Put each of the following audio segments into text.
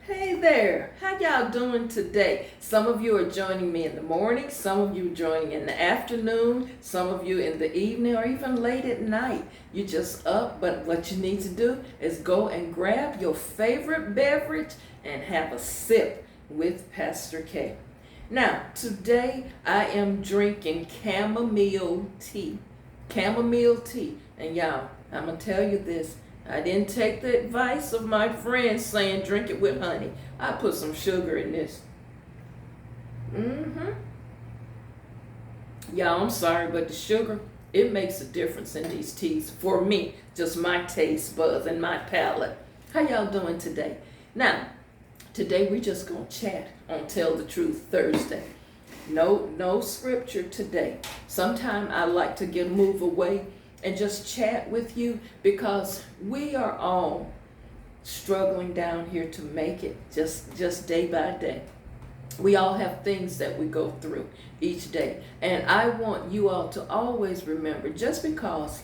Hey there, how y'all doing today? Some of you are joining me in the morning, some of you joining in the afternoon, some of you in the evening, or even late at night. You're just up, but what you need to do is go and grab your favorite beverage and have a sip with Pastor K. Now, today I am drinking chamomile tea. Chamomile tea. And y'all, I'm going to tell you this. I didn't take the advice of my friends saying drink it with honey. I put some sugar in this. Mm-hmm. Y'all, I'm sorry, but the sugar, it makes a difference in these teas. For me, just my taste buds and my palate. How y'all doing today? Now, today we're just going to chat on Tell the Truth Thursday. No scripture today. Sometime I like to move away and just chat with you because we are all struggling down here to make it just day by day. We all have things that we go through each day. And I want you all to always remember, just because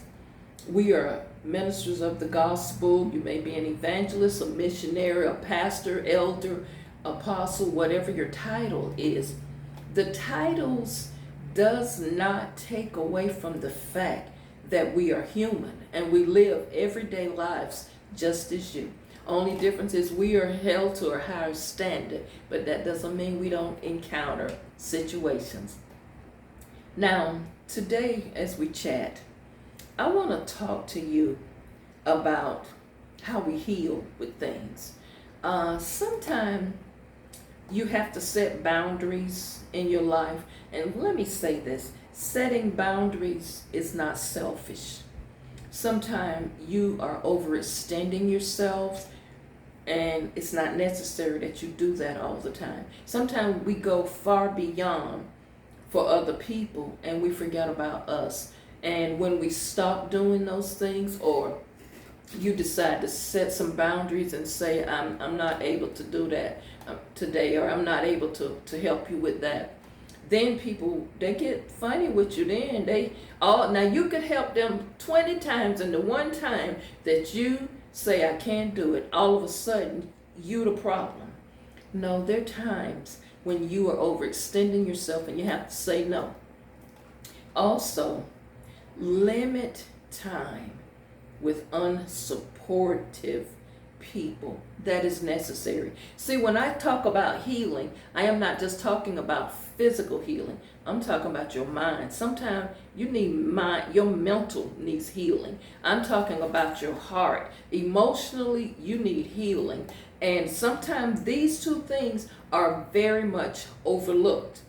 we are ministers of the gospel, you may be an evangelist, a missionary, a pastor, elder, apostle, whatever your title is, the titles does not take away from the fact that we are human and we live everyday lives just as you. Only difference is we are held to a higher standard, but that doesn't mean we don't encounter situations. Now, today as we chat, I want to talk to you about how we heal with things. Sometimes you have to set boundaries in your life, and let me say this. Setting boundaries is not selfish. Sometimes you are overextending yourselves, and it's not necessary that you do that all the time. Sometimes we go far beyond for other people and we forget about us. And when we stop doing those things, or you decide to set some boundaries and say, I'm not able to do that today, or I'm not able to help you with that, then people, they get funny with you. Then now you could help them 20 times, and the one time that you say I can't do it, all of a sudden you the problem. No, there are times when you are overextending yourself and you have to say no. Also, limit time with unsupportive people. That is necessary. See, when I talk about healing, I am not just talking about physical healing. I'm talking about your mind. Sometimes you need your mental needs healing. I'm talking about your heart. Emotionally, you need healing. And sometimes these two things are very much overlooked.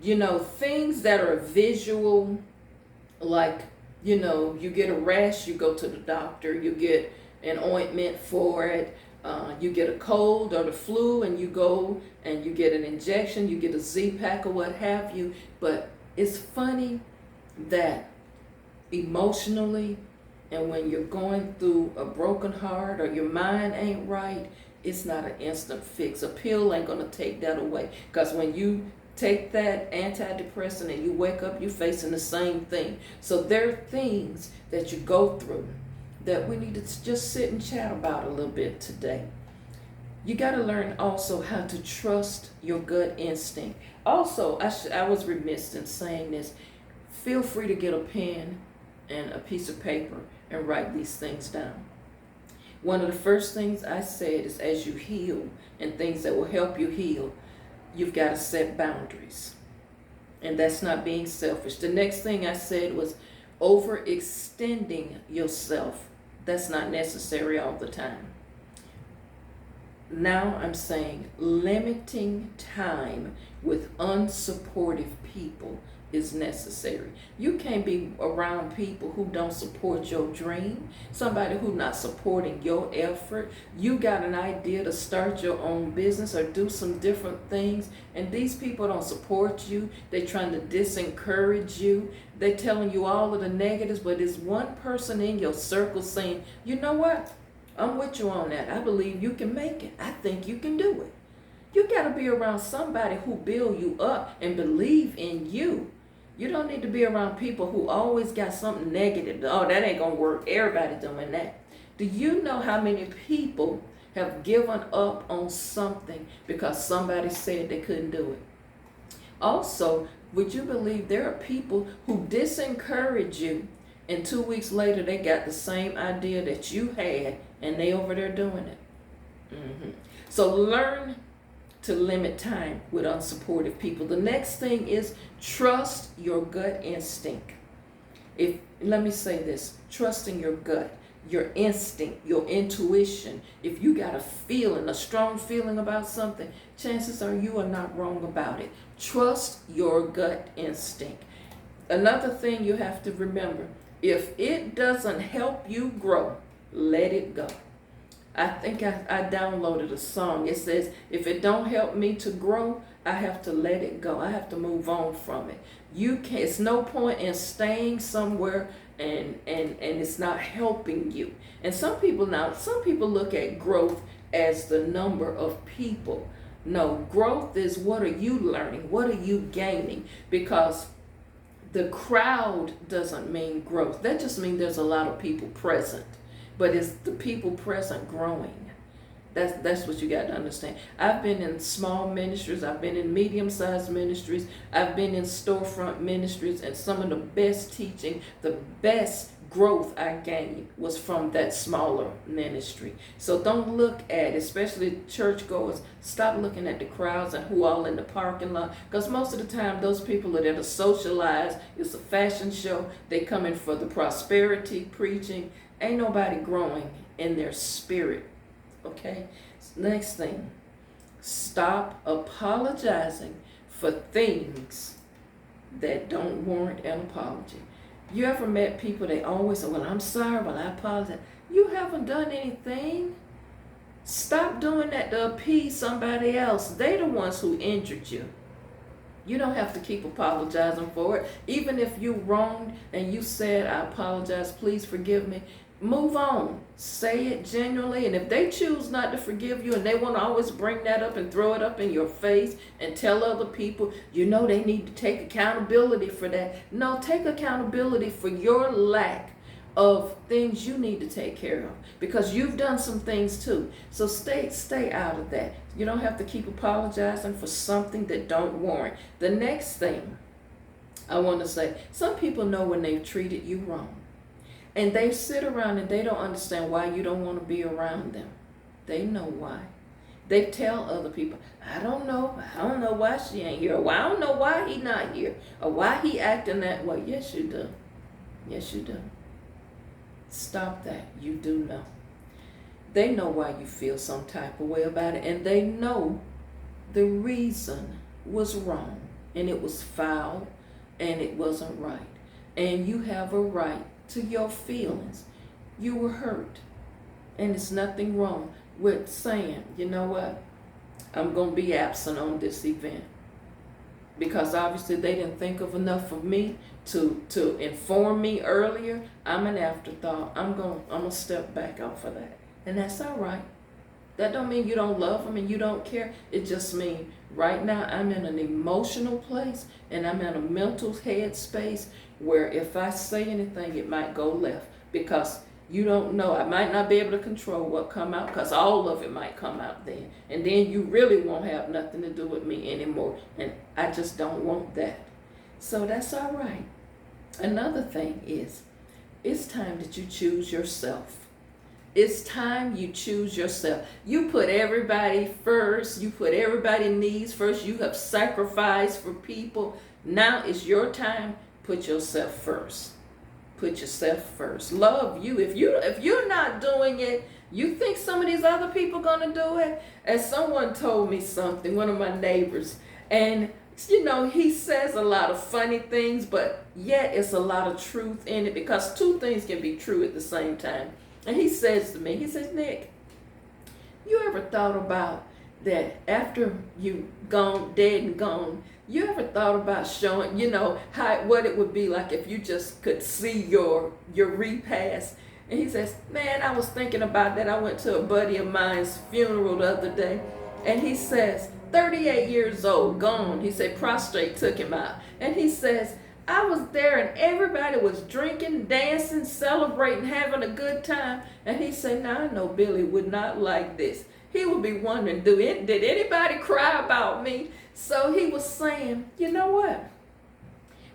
You know, things that are visual, like, you get a rash, you go to the doctor, you get an ointment for it. You get a cold or the flu and you go and you get an injection, you get a Z-Pack or what have you. But it's funny that emotionally, and when you're going through a broken heart or your mind ain't right, it's not an instant fix. A pill ain't gonna take that away. Because when you take that antidepressant and you wake up, you're facing the same thing. So there are things that you go through that we need to just sit and chat about a little bit today. You got to learn also how to trust your gut instinct. Also, I was remiss in saying this. Feel free to get a pen and a piece of paper and write these things down. One of the first things I said is, as you heal and things that will help you heal, you've got to set boundaries. And that's not being selfish. The next thing I said was overextending yourself. That's not necessary all the time. Now I'm saying limiting time with unsupportive people is necessary. You can't be around people who don't support your dream, somebody who not supporting your effort. You got an idea to start your own business or do some different things, and these people don't support you. They're trying to disencourage you. They're telling you all of the negatives, but there's one person in your circle saying, you know what? I'm with you on that. I believe you can make it. I think you can do it. You got to be around somebody who build you up and believe in you. You don't need to be around people who always got something negative. Oh, that ain't going to work. Everybody doing that. Do you know how many people have given up on something because somebody said they couldn't do it. Also, would you believe there are people who disencourage you, and 2 weeks later they got the same idea that you had and they over there doing it? So learn to limit time with unsupportive people. The next thing is trust your gut instinct. Let me say this, trusting your gut, your instinct, your intuition. If you got a feeling, a strong feeling about something, chances are you are not wrong about it. Trust your gut instinct. Another thing you have to remember, if it doesn't help you grow, let it go. I think I downloaded a song. It says, if it don't help me to grow, I have to let it go. I have to move on from it. It's no point in staying somewhere and it's not helping you. And some people look at growth as the number of people. No, growth is what are you learning? What are you gaining? Because the crowd doesn't mean growth. That just means there's a lot of people present. But it's the people present growing. That's what you got to understand. I've been in small ministries. I've been in medium-sized ministries. I've been in storefront ministries. And some of the best teaching, the best growth I gained was from that smaller ministry. So don't look at, especially churchgoers, stop looking at the crowds and who all in the parking lot. Because most of the time, those people are there to socialize. It's a fashion show. They come in for the prosperity preaching. Ain't nobody growing in their spirit. Okay? Next thing, stop apologizing for things that don't warrant an apology. You ever met people, they always say, well, I'm sorry, well, I apologize. You haven't done anything. Stop doing that to appease somebody else. They're the ones who injured you. You don't have to keep apologizing for it. Even if you wronged and you said, I apologize, please forgive me. Move on. Say it genuinely. And if they choose not to forgive you and they want to always bring that up and throw it up in your face and tell other people, they need to take accountability for that. No, take accountability for your lack of things you need to take care of, because you've done some things too. So stay out of that. You don't have to keep apologizing for something that don't warrant. The next thing I want to say, some people know when they've treated you wrong. And they sit around and they don't understand why you don't want to be around them. They know why. They tell other people, I don't know why she ain't here. Or I don't know why he not here. Or why he acting that way. Yes, you do. Yes, you do. Stop that. You do know. They know why you feel some type of way about it. And they know the reason was wrong. And it was foul. And it wasn't right. And you have a right to your feelings. You were hurt. And there's nothing wrong with saying, you know what, I'm going to be absent on this event. Because obviously they didn't think of enough of me to inform me earlier. I'm an afterthought. I'm going to step back off of that. And that's all right. That don't mean you don't love them and you don't care. It just means right now I'm in an emotional place and I'm in a mental headspace where if I say anything, it might go left, because you don't know. I might not be able to control what come out, because all of it might come out then. And then you really won't have nothing to do with me anymore. And I just don't want that. So that's all right. Another thing is, it's time that you choose yourself. It's time you choose yourself. You put everybody first. You put everybody's needs first. You have sacrificed for people. Now it's your time. Put yourself first. Put yourself first. Love you. If you're not doing it, you think some of these other people gonna do it? As someone told me something, one of my neighbors, and he says a lot of funny things, but yet it's a lot of truth in it, because two things can be true at the same time. And he says to me, Nick, you ever thought about that after you gone, dead and gone, you ever thought about showing, what it would be like if you just could see your repast? And he says, man, I was thinking about that. I went to a buddy of mine's funeral the other day, and he says, 38 years old, gone. He said prostrate took him out. And he says, I was there and everybody was drinking, dancing, celebrating, having a good time. And he said, now I know Billy would not like this. He would be wondering, did anybody cry about me? So he was saying, you know what?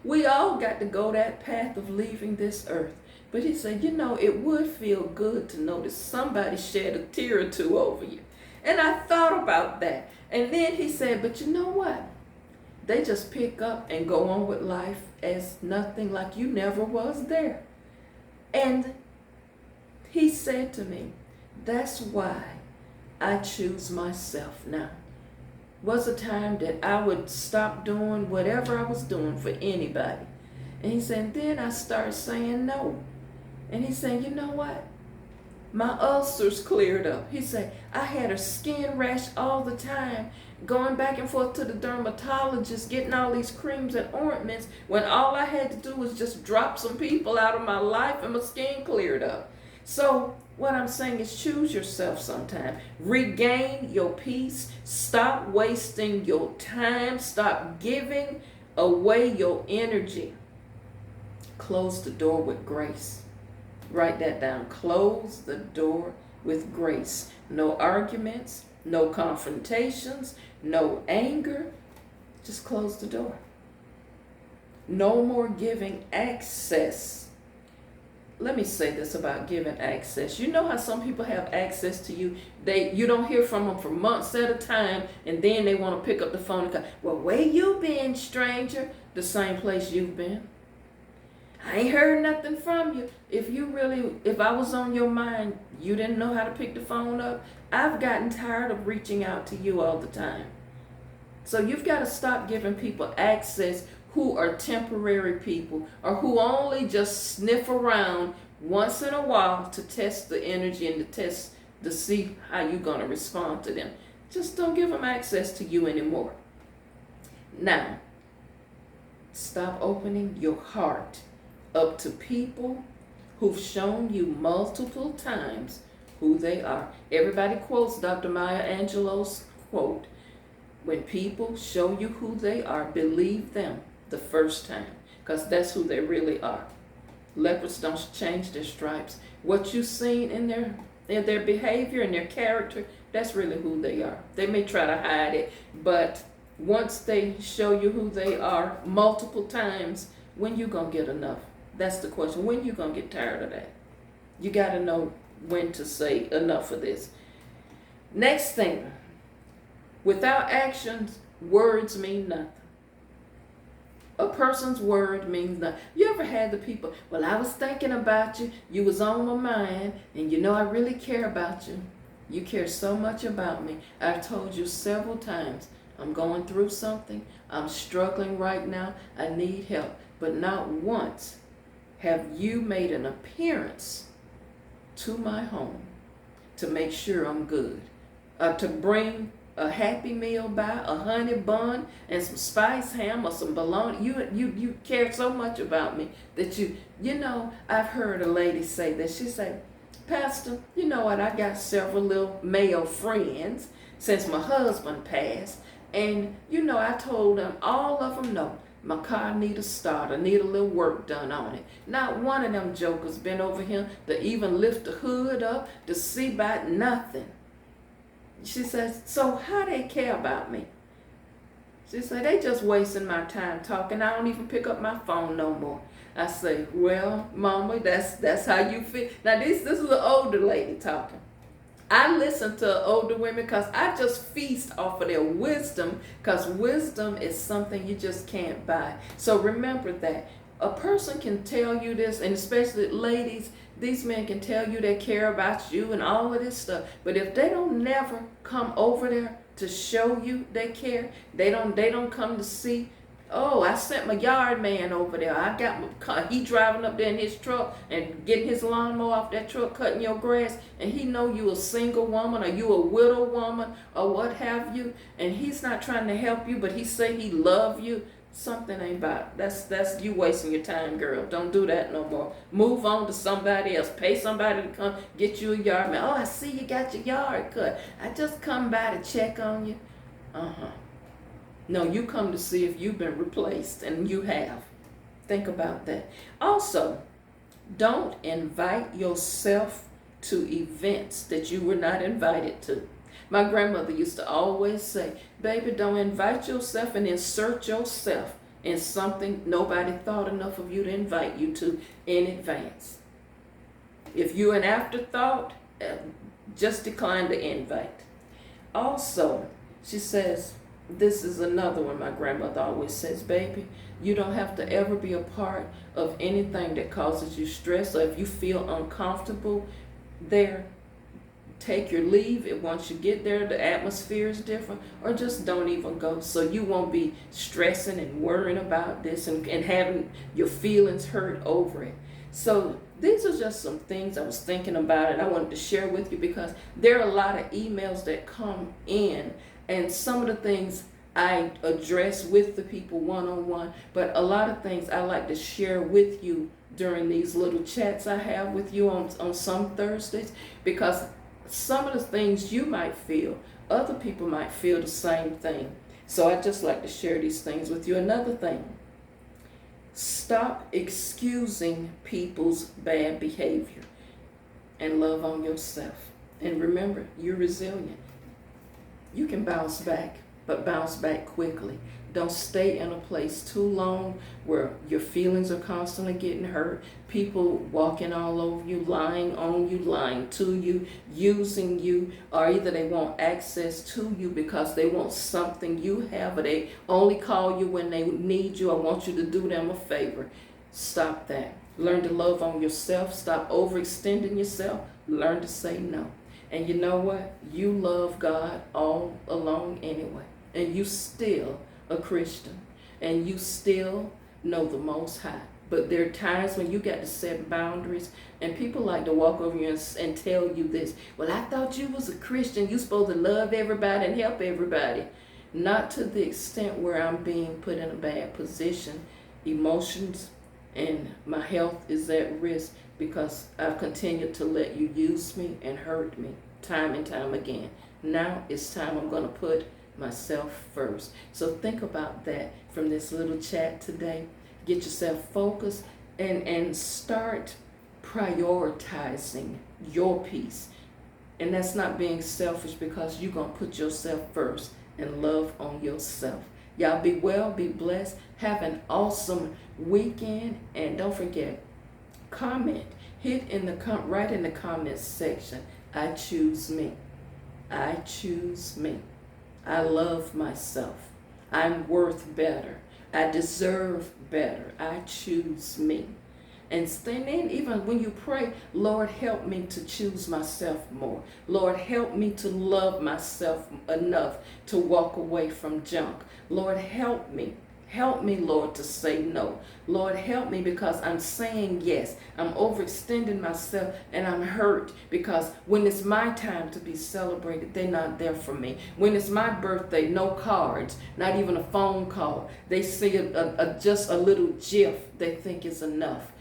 We all got to go that path of leaving this earth. But he said, it would feel good to know that somebody shed a tear or two over you. And I thought about that. And then he said, but you know what? They just pick up and go on with life as nothing, like you never was there. And he said to me, that's why I choose myself now. Was a time that I would stop doing whatever I was doing for anybody. And he said, then I started saying no. And he said, you know what? My ulcers cleared up. He said, I had a skin rash all the time, going back and forth to the dermatologist, getting all these creams and ointments, when all I had to do was just drop some people out of my life and my skin cleared up. So what I'm saying is choose yourself sometime. Regain your peace. Stop wasting your time. Stop giving away your energy. Close the door with grace. Write that down. Close the door with grace. No arguments, no confrontations, no anger. Just close the door. No more giving access. Let me say this about giving access. You know how some people have access to you? You don't hear from them for months at a time, and then they want to pick up the phone and go, well, where you been, stranger? The same place you've been. I ain't heard nothing from you. If I was on your mind, you didn't know how to pick the phone up. I've gotten tired of reaching out to you all the time. So you've got to stop giving people access who are temporary people or who only just sniff around once in a while to test the energy and to see how you're going to respond to them. Just don't give them access to you anymore. Now, stop opening your heart up to people who've shown you multiple times who they are. Everybody quotes Dr. Maya Angelou's quote, when people show you who they are, believe them the first time, because that's who they really are. Leopards don't change their stripes. What you've seen in their behavior and their character, that's really who they are. They may try to hide it, but once they show you who they are multiple times, when you gonna get enough? That's the question. When you gonna get tired of that? You gotta know when to say enough of this. Next thing, without actions, words mean nothing. A person's word means nothing. You ever had the people, well, I was thinking about you, you was on my mind, and I really care about you. You care so much about me. I've told you several times, I'm going through something, I'm struggling right now, I need help. But not once have you made an appearance to my home to make sure I'm good, to bring a Happy Meal by, a honey bun, and some spice ham or some bologna. You care so much about me that I've heard a lady say that. She said, Pastor, you know what, I got several little male friends since my husband passed, and I told them, all of them know, my car need a starter, need a little work done on it. Not one of them jokers been over here to even lift the hood up to see about nothing. She says, so how they care about me? She said, they just wasting my time talking. I don't even pick up my phone no more. I say, well, Mama, that's how you feel. Now this is an older lady talking. I listen to older women because I just feast off of their wisdom, because wisdom is something you just can't buy. So remember that. A person can tell you this, and especially ladies, these men can tell you they care about you and all of this stuff. But if they don't never come over there to show you they care, they don't come to see, oh, I sent my yard man over there. I got my car. He driving up there in his truck and getting his lawnmower off that truck, cutting your grass, and he know you a single woman or you a widow woman or what have you, and he's not trying to help you, but he say he love you. Something ain't about. That's you wasting your time, girl. Don't do that no more. Move on to somebody else. Pay somebody to come get you a yard man. Oh, I see you got your yard cut. I just come by to check on you. No, you come to see if you've been replaced, and you have. Think about that. Also, don't invite yourself to events that you were not invited to. My grandmother used to always say, baby, don't invite yourself and insert yourself in something nobody thought enough of you to invite you to in advance. If you're an afterthought, just decline the invite. Also, she says, this is another one my grandmother always says, baby, you don't have to ever be a part of anything that causes you stress, or if you feel uncomfortable there, take your leave. And once you get there, the atmosphere is different, or just don't even go, so you won't be stressing and worrying about this and having your feelings hurt over it. So these are just some things I was thinking about, and I wanted to share with you because there are a lot of emails that come in, and some of the things I address with the people one-on-one, but a lot of things I like to share with you during these little chats I have with you on some Thursdays, because some of the things you might feel, other people might feel the same thing. So I just like to share these things with you. Another thing, stop excusing people's bad behavior and love on yourself. And remember, you're resilient. You can bounce back, but bounce back quickly. Don't stay in a place too long where your feelings are constantly getting hurt. People walking all over you, lying on you, lying to you, using you, or either they want access to you because they want something you have, or they only call you when they need you or want you to do them a favor. Stop that. Learn to love on yourself. Stop overextending yourself. Learn to say no. And you know what? You love God all along anyway. And you still a Christian, and you still know the Most High. But there are times when you got to set boundaries, and people like to walk over you and tell you this, well, I thought you was a Christian, you supposed to love everybody and help everybody. Not to the extent where I'm being put in a bad position. Emotions and my health is at risk because I've continued to let you use me and hurt me time and time again. Now it's time I'm going to put myself first. So think about that from this little chat today. Get yourself focused and start prioritizing your peace. And that's not being selfish, because you're going to put yourself first and love on yourself. Y'all be well, be blessed, have an awesome weekend, and don't forget, comment, hit in the right in the comments section, I choose me. I choose me. I love myself. I'm worth better. I deserve better. I choose me. And then even when you pray, Lord, help me to choose myself more. Lord, help me to love myself enough to walk away from junk. Lord, help me. Help me, Lord, to say no. Lord, help me, because I'm saying yes. I'm overextending myself and I'm hurt because when it's my time to be celebrated, they're not there for me. When it's my birthday, no cards, not even a phone call. They see just a little GIF they think is enough.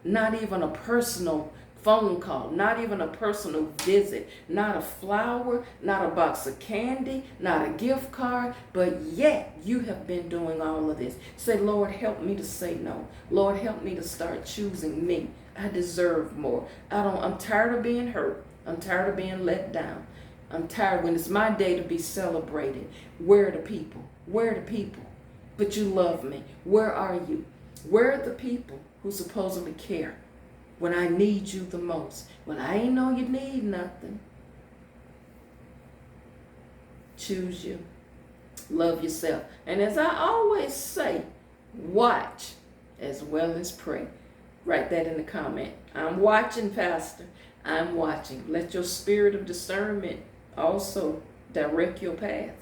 Not even a personal phone call, not even a personal visit, not a flower, not a box of candy, not a gift card, but yet you have been doing all of this. Say, Lord, help me to say no. Lord, help me to start choosing me. I deserve more. I'm tired of being hurt. I'm tired of being let down. I'm tired when it's my day to be celebrated. Where are the people? Where are the people? But you love me. Where are you? Where are the people who supposedly care when I need you the most? When I ain't know you need nothing. Choose you. Love yourself. And as I always say, watch as well as pray. Write that in the comment. I'm watching, Pastor. I'm watching. Let your spirit of discernment also direct your path.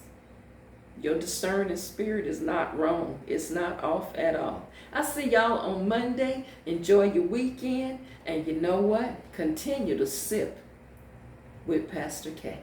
Your discerning spirit is not wrong. It's not off at all. I see y'all on Monday. Enjoy your weekend. And you know what? Continue to sip with Pastor K.